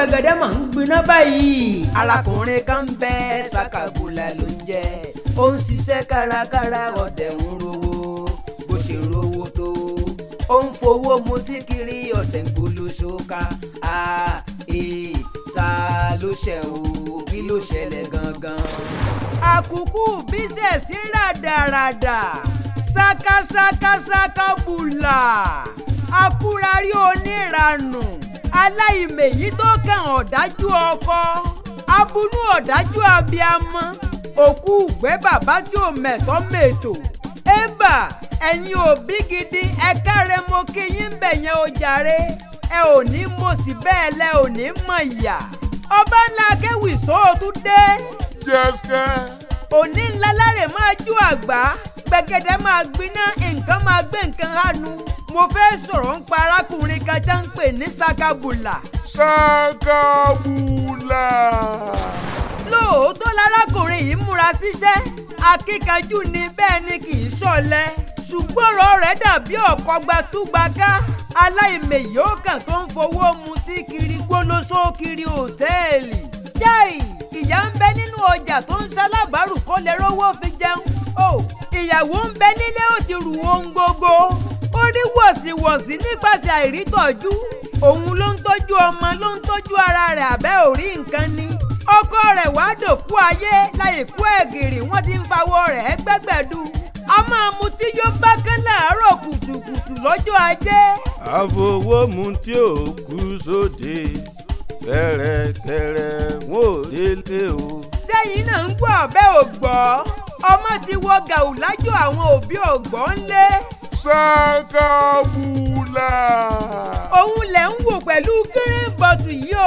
gbẹ̀gẹ̀dẹ̀ máa ń gbiná báyìí. arákùnrin kan ń bẹ Sakabula ló ń jẹ́, ó ń ṣiṣẹ́ kárakára ọ̀dẹ̀ ń rówó, bó ṣe rówó tó ó ń fowó mutí kiri ọ̀dẹ̀ ń gbólóṣó ká. Ta ló ṣẹ̀ o, kí ló ṣẹlẹ̀ gangan. àkùkù bísẹ̀sì ràdàràdà Sakabula akúrarí oníranù aláìmèyí tó kàn ọ̀dájú ọkọ abunú ọ̀dájú abiyamọ òkú ìgbẹ́ bàbá tí ò mẹ̀tọ́ mètò. ébà ẹ̀yin òbí gidi ẹ káre mo kí yín bẹ̀yẹn o jàre, ẹ ò ní mọ̀ sí bẹ́ẹ̀ lẹ ò ní mọ̀ ìyà. ọba ńlá akéwì sóòtú dé. Jẹ́sẹ̀. òní ńlá láre máa jú àgbá, gbẹ̀gẹ̀dẹ̀ máa gbiná, nǹkan máa gbé nǹkan hánu. mo fẹ́ sọ̀rọ̀ ń pa arákùnrin kan tá ń pè ní Sakabula. Sakabula. lóòótọ́ lárákùnrin yìí múra síṣẹ́, akíkanjú ni bẹ́ẹ̀ ni kì í ṣọ̀lẹ, ṣùgbọ́n ọ̀rọ̀ rẹ̀ dàbí ọ̀kọ̀ gbatúgbaká aláìmèyí ọkàn tó ń fowó mutí kiri gbólóṣó kiri òtẹ́ẹ̀lì. jáì ìyá ń bẹ nínú ọjà tó ń ṣalábàárù kó lè rówó fi jẹun. ìyàwó ń bẹ nílé ó ti rù ohun gbogbo, ó rí wọ̀síwọ̀sí nípasẹ̀ àìrítọ́jú. òun ló ń tọ́jú ọmọ, ló ń tọ́jú ara rẹ̀, àbẹ́ ò rí nǹkan ni. ọkọ rẹ̀ wá dòkú ayé láì kú ẹ̀gìrì, wọ́n ti ń fawọ́ rẹ̀ gbẹ́gbẹ̀dú. a máa mutí yó bákan láàárọ̀ kùtùkùtù lọ́jọ́ ajé. àfọwọ́mù tí ò kú sóde kẹ̀rẹ̀kẹ̀rẹ̀ wọn ò délé o. sẹ́yìn náà ń gbọ́ ọ̀bẹ ò gbọ́, ọmọ ti wọ gàù lájọ àwọn òbí ò gbọ́ ńlé. Sakabula. òun lẹ̀ ń wò pẹ̀lú green bottle yìí o.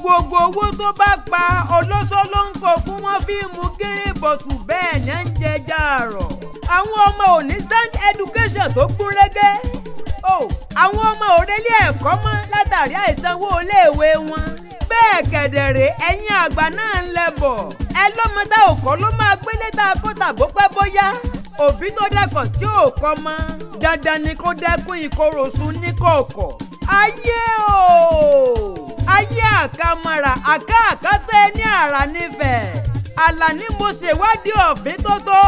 gbogbo owó tó bá pa ọlọ́sọ ló ń kó fún wọn fíìmù green bottle, bẹ́ẹ̀ ni ń jẹjà àrọ̀. àwọn ọmọ ò ní sound education tó gún régé. àwọn ọmọ ò relé ẹ̀kọ́ mọ́ látàrí àìsanwó iléèwé wọn. bẹ́ẹ̀ kẹ̀dẹ̀rẹ̀ ẹ̀yin àgbà náà ń lẹ́bọ̀, ẹ lọ́mọ tá ò kọ́ ló máa gbélé tá a kó tàbó pẹ́ bóyá. òbí tó dẹ́kọ̀ tí ò kọ́ mọ́ dandan ni kó dẹ́kun ìkoròsùn ní kọ̀ọ̀kọ̀. ayé o ayé àkàmàrà àkàkàtẹ́ ní àrà nífẹ̀ẹ́. Àlàní mo ṣèwádìí ọ̀fìn tó tó,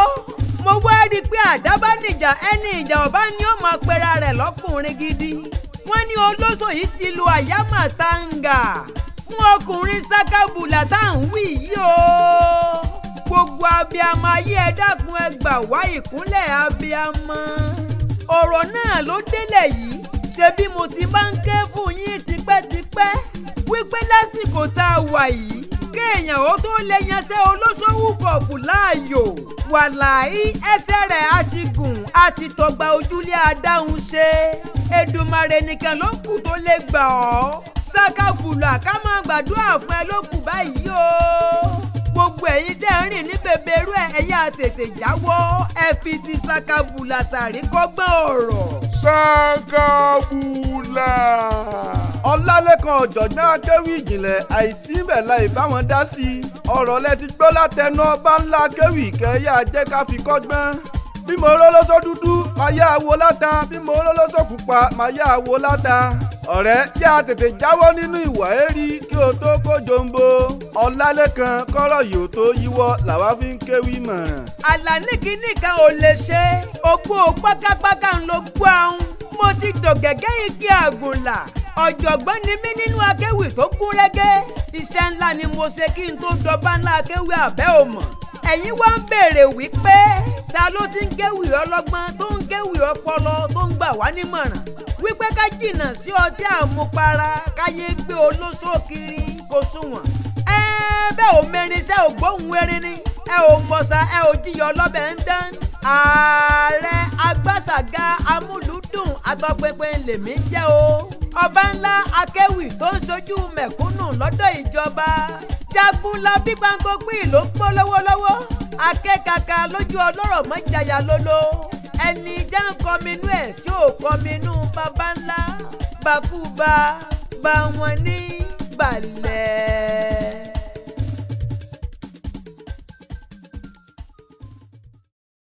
mo wá rí i pé àdábánijà ẹni ìjà ọba ni ó máa pera rẹ̀ lọ́kùnrin gidi. wọ́n ní olóṣò yìí ti lu àyámàtàǹgà fún ọkùnrin Sakabula tá à ń wí yìí o. gbogbo abiyamọ ayé ẹ dákun ẹ gbà wá ìkúnlẹ̀ abiyamọ. ọ̀rọ̀ náà ló délẹ̀ yìí, ṣebí mo ti máa ń ké fún yín tipẹ́tipẹ́ wípé lásìkò tá a wà yìí kéèyàn ó tó lè yanṣẹ́ olóṣòwò kọ̀ọ̀pù láàyò. wàláhí ẹsẹ̀ rẹ̀ á ti gùn, á ti tọgbà ojúlé adáhùn ṣe. Èdùmàrè nìkan ló kù tó lè gbà ọ́. Sakabula ká máa gbàdúrà fún ẹ ló kù báyìí o. gbogbo ẹ̀yin tẹ́ ń rìn ní bèbèrú ẹ̀yà tètè jáwọ́, ẹ fi ti Sakabula ṣàríkọ́gbọ́n ọ̀rọ̀. Sakabula. Ọlálékan ọ̀jọ̀gbọ́n akéwì ìjìnlẹ̀ àìsíbẹ̀ láì bá wọn dá sí i. ọ̀rọ̀ lẹ ti gbọ́ látẹnu ọba ńlá akéwì kẹ́yà jẹ́ ká fi kọ́gbọ́n. bí mo rólóṣó dúdú máa yá àwo láta, bí mo rólóṣó pupa máa yá àwo láta. ọ̀rẹ́ yá tètè jáwọ́ nínú ìwà èrí kí o tó kó jombo. Ọlálékan kọ́rọ̀ yìí ó tó yíwọ́ làwa fi ń kéwì mọ̀ràn. Àlàní kìíní kan ò lè ṣe, ògbó pákápáká ń lo gbọ́ àwọn. mo ti dò gẹ́gẹ́ igi àgùnlà, ọ̀jọ̀gbọ́n ni mí nínú akéwì tó gún régé. iṣẹ́ ńlá ni mo ṣe kí n tó dọba ńlá akéwì àbẹ́ òmọ̀. ẹ̀yin wá ń béèrè wípé ta ló ti ń kéwì ọlọ́gbọ́n tó ń kéwì ọpọlọ tó ń gbà wá nímọ̀ràn wípé ká jìnnà sí ọtí àmupara, káyé gbé olóṣó kiri kó sunwọ̀n. bẹ́ẹ̀ ò mẹ́rin iṣẹ́ ò gbóhùn erin ni, ẹ ò mọ̀ṣá ẹ ò jiyọ̀ lọ́bẹ̀ ń dán. ààrẹ agbáṣàga amúlùúdùn àtọpinpin lèmi jẹ́ o. ọba ńlá akéwì tó ń ṣojú mẹ̀kúnnù lọ́dọ̀ ìjọba. Jagunlabi Gbàǹkọ́gbìn ló ń pọ́ lọ́wọ́lọ́wọ́. akẹ́kàkà lójú ọlọ́rọ̀ mọ́ jaya lólo. ẹni já ń kọminú ẹ̀ tí ò kọminú baba ńlá. bàkúbà bá wọn ní balẹ̀.